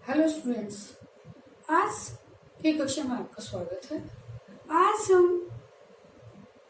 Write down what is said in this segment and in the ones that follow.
Hello students, आज की कक्षा में आपका स्वागत है। आज हम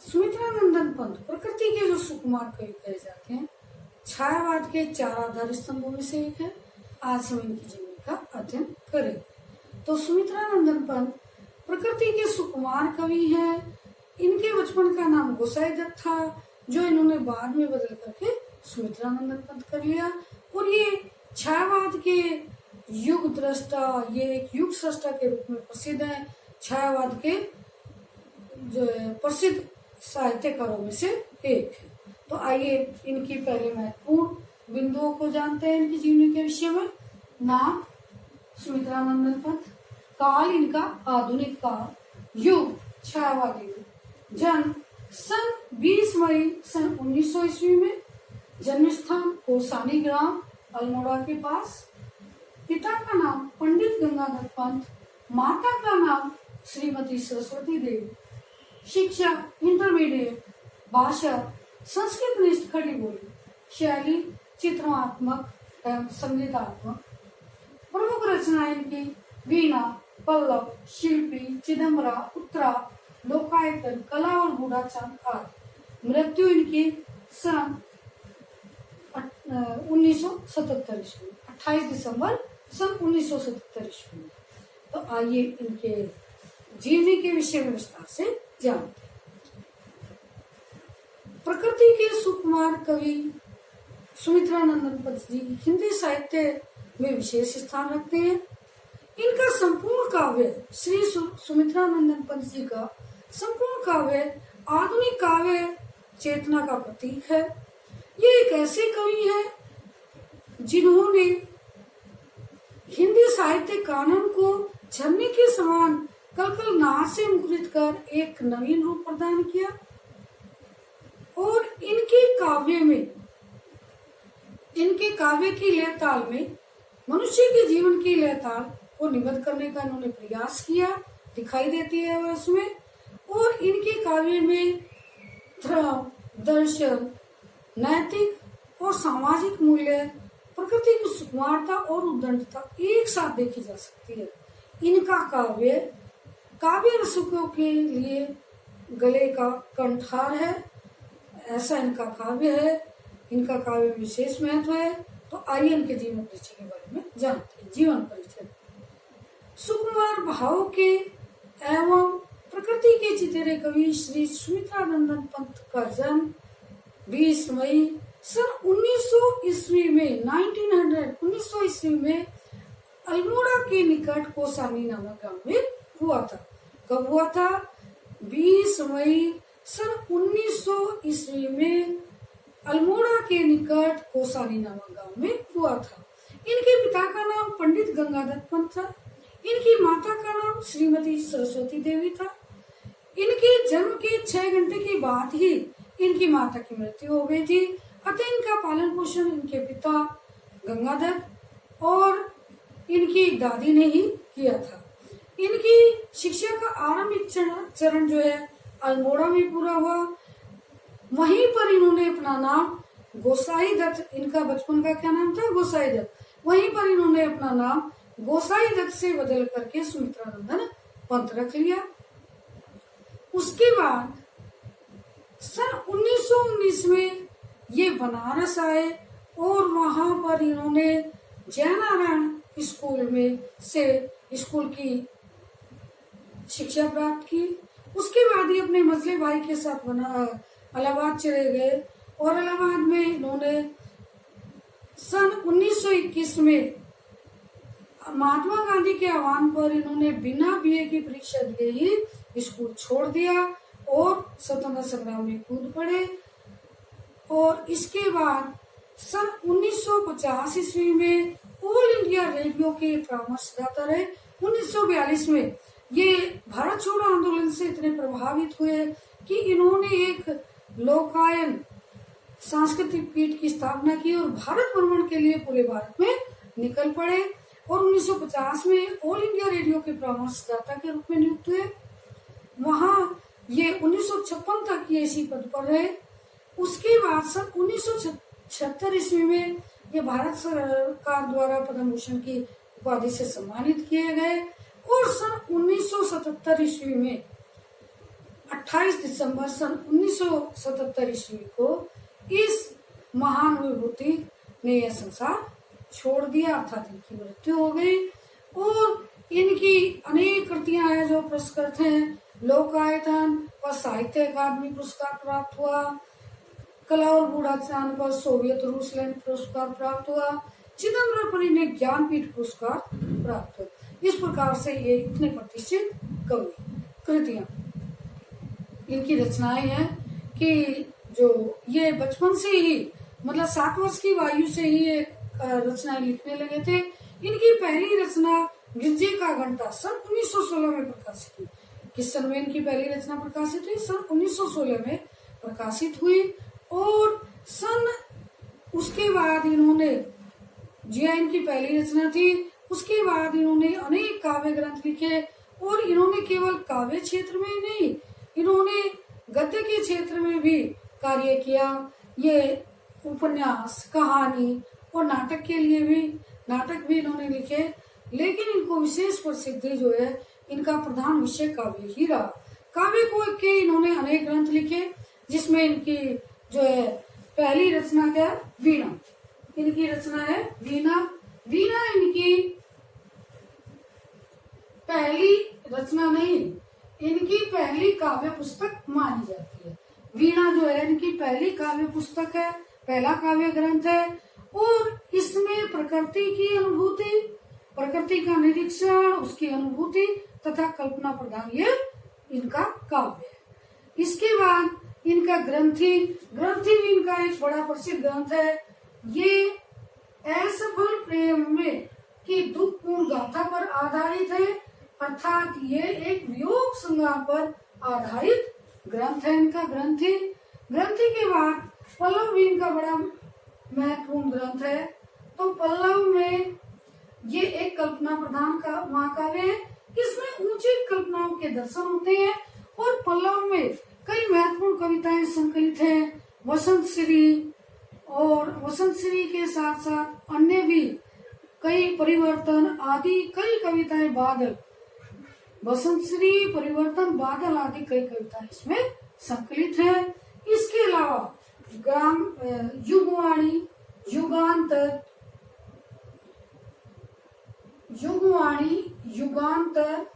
सुमित्रानंदन पंत प्रकृति के जो सुकुमार कवि कहे जाते हैं, छायावाद के चार आधार स्तंभों में से एक है। आज हम इनकी जीवनी का अध्ययन करेंगे। तो सुमित्रानंदन पंत प्रकृति के सुकुमार कवि हैं। इनके बचपन का नाम गोसाई दत्त था, जो इन्होंने बाद में बदल करके सुमित्रानंदन पंत कर लिया। और ये छायावाद के युग दृष्टा, ये एक युग सृष्टा के रूप में प्रसिद्ध है। छायावाद के जो प्रसिद्ध साहित्यकारों में से एक है। तो आइए इनकी पहले महत्वपूर्ण बिंदुओं को जानते हैं। इनकी जीवनी के विषय में नाम सुमित्रानंदन पंत, काल इनका आधुनिक काल, युग छायावादी युग, जन्म सन 20 मई सन 1900 ईस्वी में, जन्म स्थान कोसानी ग्राम अल्मोड़ा के पास। पिता का नाम पंडित गंगाधर पंत, माता का नाम श्रीमती सरस्वती देवी। शिक्षा इंटरमीडिएट, भाषा संस्कृत निष्ठ खड़ी बोली, शैली चित्रात्मक एवं संगीतात्मक। प्रमुख रचनाएं इनकी वीणा, पल्लव, शिल्पी, चिदम्बरा, उत्तरा, लोकायतन, कला और गूढ़ाचार आदि। मृत्यु इनकी सन 1977 ईस्वी, 28 दिसंबर सन 1977 ईस्वी में। तो आइए इनके जीवनी के विषय में विस्तार से जानते हैं। प्रकृति के सुकुमार कवि सुमित्रानंदन पंत जी हिंदी साहित्य में विशेष स्थान रखते हैं। इनका संपूर्ण काव्य, श्री सुमित्रानंदन पंत जी का संपूर्ण काव्य आधुनिक काव्य चेतना का प्रतीक है। ये एक ऐसे कवि हैं जिन्होंने हिंदी साहित्य कानून को झरने के समान कलकल नाद से मुखरित कर एक नवीन रूप प्रदान किया। और इनके काव्य की लय ताल में मनुष्य के जीवन की लय ताल को निबद्ध करने का इन्होंने प्रयास किया, दिखाई देती है उसमें। और इनके काव्य में धर्म, दर्शन, नैतिक और सामाजिक मूल्य, प्रकृति की सुकुमारता और उद्दंडता एक साथ देखी जा सकती है। इनका काव्य रसिकों के लिए गले का कंठार है, ऐसा इनका काव्य है। इनका काव्य विशेष महत्व है। तो आइए इनके जीवन परिचय के बारे में जानते हैं। जीवन परिचय। सुकुमार भाव के एवं प्रकृति के चितेरे कवि श्री सुमित्रानंदन पंत का जन्म 20 मई सन 1900 ईस्वी में 1900 ईस्वी में अल्मोड़ा के निकट कोसानी नामक गांव में हुआ था। कब हुआ था? 20 मई सन 1900 ईस्वी में अल्मोड़ा के निकट कोसानी नामक गांव में हुआ था। इनके पिता का नाम पंडित गंगाधर पंत था। इनकी माता का नाम श्रीमती सरस्वती देवी था। इनके जन्म के 6 घंटे के बाद ही इनकी माता की मृत्यु हो गई थी। अतः इनका पालन पोषण इनके पिता गंगाधर और इनकी दादी ने ही किया था। इनकी शिक्षा का आरंभिक चरण जो है अल्मोड़ा में पूरा हुआ। वहीं पर इन्होंने अपना नाम गोसाई दत्त, इनका बचपन का क्या नाम था? गोसाई दत्त। वहीं पर इन्होंने अपना नाम गोसाई दत्त से बदल करके सुमित्रानंदन पंत रख लिया। उसके बाद सन 1919 में ये बनारस आए और वहां पर इन्होंने जयनारायण स्कूल की शिक्षा प्राप्त की। उसके बाद ही अपने मजले भाई के साथ इलाहाबाद चले गए और इलाहाबाद में इन्होंने सन 1921 में महात्मा गांधी के आह्वान पर इन्होंने बिना बीए की परीक्षा दिए ही स्कूल छोड़ दिया और स्वतंत्रता संग्राम में कूद पड़े। और इसके बाद सन 1950 ईस्वी में ऑल इंडिया रेडियो के परामर्शदाता रहे। 1942 में ये भारत छोड़ो आंदोलन से इतने प्रभावित हुए कि इन्होंने एक लोकायन सांस्कृतिक पीठ की स्थापना की और भारत भ्रमण के लिए पूरे भारत में निकल पड़े। और 1950 में ऑल इंडिया रेडियो के परामर्शदाता के रूप में नियुक्त हुए। वहां ये 1956 तक ये इसी पद पर रहे। उसके बाद सन 1976 ईस्वी में ये भारत सरकार द्वारा पद्म भूषण की उपाधि से सम्मानित किए गए। और सन 1977 ईस्वी में 28 दिसंबर सन 1977 ईस्वी को इस महान विभूति ने यह संसार छोड़ दिया, अर्थात इनकी मृत्यु हो गई। और इनकी अनेक कृतियां हैं जो पुरस्कृत हैं। लोकायतन पर साहित्य अकादमी पुरस्कार प्राप्त हुआ, कला और गूढ़ाचार्य पर सोवियत रूसलैंड पुरस्कार प्राप्त हुआ, चिदम्बरपुरी ने ज्ञानपीठ पुरस्कार प्राप्त हुआ। इस प्रकार से ये इतने प्रतिष्ठित कवि। कृतियां इनकी रचनाएं हैं कि जो ये बचपन से ही मतलब 7 वर्ष की वायु से ही ये रचनाएं लिखने लगे थे। इनकी पहली रचना गिरजे का घंटा सन 1916 में प्रकाशित हुई। किस सन में इनकी पहली रचना प्रकाशित हुई? सन 1916 में प्रकाशित हुई। और सन उसके बाद इन्होंने, जी इनकी पहली रचना थी, उसके बाद इन्होंने अनेक काव्य ग्रंथ लिखे। और इन्होंने केवल काव्य क्षेत्र में ही नहीं, इन्होंने गद्य के क्षेत्र में भी कार्य किया। ये उपन्यास, कहानी और नाटक के लिए भी नाटक भी इन्होंने लिखे। लेकिन इनको विशेष प्रसिद्धि जो है इनका प्रधान विषय काव्य ही रहा। काव्य को के इन्होंने अनेक ग्रंथ लिखे, जिसमें इनकी जो है पहली रचना क्या है? वीणा। इनकी रचना है वीणा। वीणा इनकी पहली रचना नहीं, इनकी पहली काव्य पुस्तक मानी जाती है। वीणा जो है इनकी पहली काव्य पुस्तक है, पहला काव्य ग्रंथ है। और इसमें प्रकृति की अनुभूति, प्रकृति का निरीक्षण, उसकी अनुभूति तथा कल्पना प्रधान ये इनका काव्य है। इसके बाद इनका ग्रंथि भी इनका एक बड़ा प्रसिद्ध ग्रंथ है। ये असफल प्रेम में की दुखपूर्ण गाथा पर आधारित है, अर्थात ये एक वियोग श्रृंगार पर आधारित ग्रंथ है इनका ग्रंथि। ग्रंथि के बाद पल्लव भी इनका बड़ा महत्वपूर्ण ग्रंथ है। तो पल्लव में ये एक कल्पना प्रधान का महाकाव्य है। इसमें ऊंची कल्पनाओं के दर्शन होते हैं। और पल्लव में कई महत्वपूर्ण कविताएं संकलित हैं। वसंत श्री और वसंत श्री के साथ साथ अन्य भी कई परिवर्तन आदि कई कविताएं, बादल, वसंत श्री, परिवर्तन, बादल आदि कई कविताएं इसमें संकलित है। इसके अलावा ग्राम, युगवाणी, युगांतर, युगांतर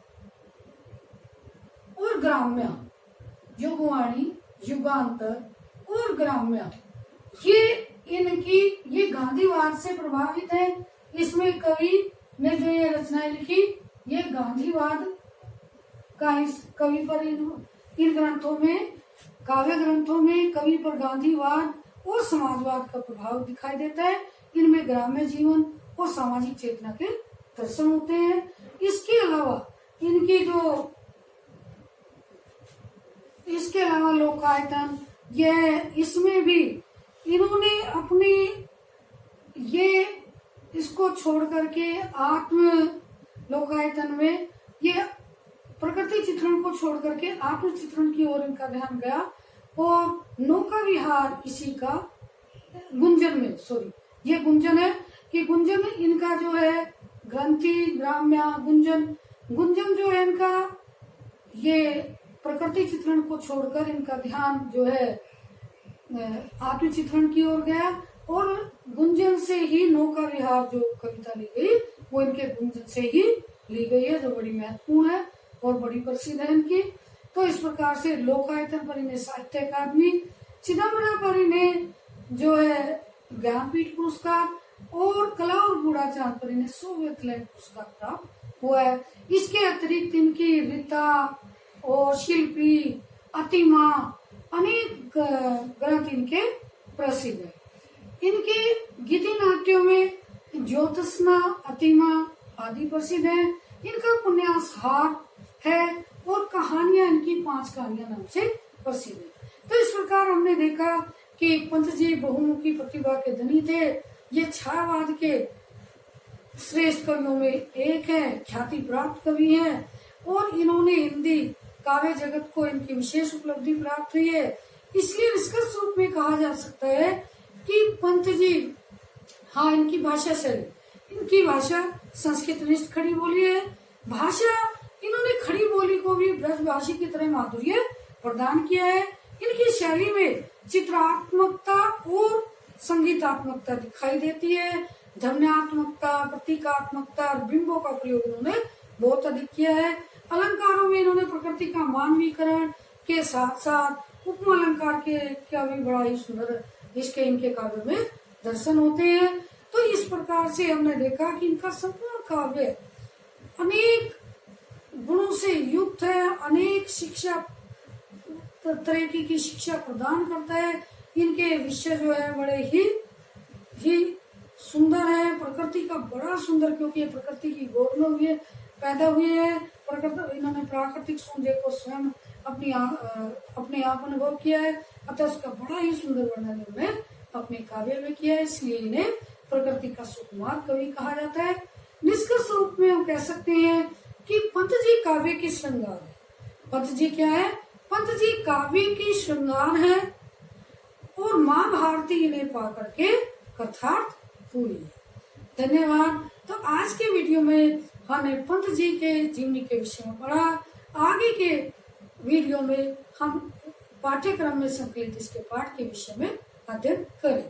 और ग्राम्य, युगवाणी, युगांतर और ग्राम्य, ये गांधीवाद से प्रभावित है। इसमें कवि ने जो ये रचनाएं लिखी ये गांधीवाद का इस कवि पर इन ग्रंथों में, काव्य ग्रंथों में कवि पर गांधीवाद और समाजवाद का प्रभाव दिखाई देता है। इनमें ग्राम्य जीवन और सामाजिक चेतना के दर्शन होते हैं। इसके अलावा लोकायतन, यह इसमें भी इन्होंने अपनी इसको छोड़ करके आत्म लोकायतन में ये प्रकृति चित्रण को छोड़ करके आत्म चित्रण की ओर इनका ध्यान गया। और नौका विहार इसी का गुंजन में, ये गुंजन है कि गुंजन इनका जो है ग्रंथि, ग्राम्य, गुंजन जो है इनका ये प्रकृति चित्रण को छोड़कर इनका ध्यान जो है आत्म चित्रण की ओर गया। और गुंजन से ही नौका विहार जो कविता ली गई वो इनके गुंजन से ही ली गई है, जो बड़ी महत्वपूर्ण है और बड़ी प्रसिद्ध है इनकी। तो इस प्रकार से लोकायतन पर इन्हें साहित्य अकादमी, चिदम्बरम पर इन्हें जो है ज्ञानपीठ पुरस्कार और कला और गूढ़ाचार्य पर इन्हें सोवियत लैंड पुरस्कार प्राप्त हुआ है। इसके अतिरिक्त इनकी रीता और शिल्पी, अतिमा, अनेक ग्रंथ इनके प्रसिद्ध है। इनके गीति नाट्यों में ज्योत्सना, अतिमा आदि प्रसिद्ध है। इनका उपन्यास हार है और कहानियां इनकी 5 कहानियां नाम से प्रसिद्ध है। तो इस प्रकार हमने देखा कि पंत जी बहुमुखी प्रतिभा के धनी थे। ये छायावाद के श्रेष्ठ कवियों में एक है, ख्याति प्राप्त कवि हैं और इन्होंने हिंदी काव्य जगत को इनकी विशेष उपलब्धि प्राप्त हुई है। इसलिए निष्कर्ष रूप में कहा जा सकता है कि पंत जी, हाँ, इनकी भाषा संस्कृतनिष्ठ खड़ी बोली है। भाषा, इन्होंने खड़ी बोली को भी ब्रजभाषी की तरह माधुर्य प्रदान किया है। इनकी शैली में चित्रात्मकता और संगीतात्मकता दिखाई देती है। ध्वन्यात्मकता, प्रतीकात्मकता और बिंबों का प्रयोग इन्होंने बहुत अधिक किया है। अलंकारों में इन्होंने प्रकृति का मानवीकरण के साथ साथ उपमा अलंकार के क्या भी बड़ा ही सुंदर इसके इनके काव्य में दर्शन होते हैं। तो इस प्रकार से हमने देखा कि इनका संपूर्ण काव्य अनेक गुणों से युक्त है, अनेक शिक्षा तरह की शिक्षा प्रदान करता है। इनके विषय जो है बड़े ही सुंदर है, प्रकृति का बड़ा सुंदर, क्योंकि ये प्रकृति की गोद में हुए पैदा हुए हैं। प्रकृति, इन्होंने प्राकृतिक सौंदर्य को स्वयं अपने आप अनुभव किया है, अतः उसका बड़ा ही सुंदर वर्णन इन्होंने अपने काव्य में किया है, इसलिए इन्हें प्रकृति का सुकुमार कवि कहा जाता है। निष्कर्ष रूप में हम कह सकते हैं कि पंत जी काव्य की श्रृंगार है। पंत जी क्या है? पंत जी काव्य की श्रृंगार है और माँ भारती इन्हें पा करके कृतार्थ हुई। धन्यवाद। तो आज के वीडियो में हमने पंत जी के जीवनी के विषय में पढ़ा। आगे के वीडियो में हम पाठ्यक्रम में संकलित इसके पाठ के विषय में अध्ययन करें।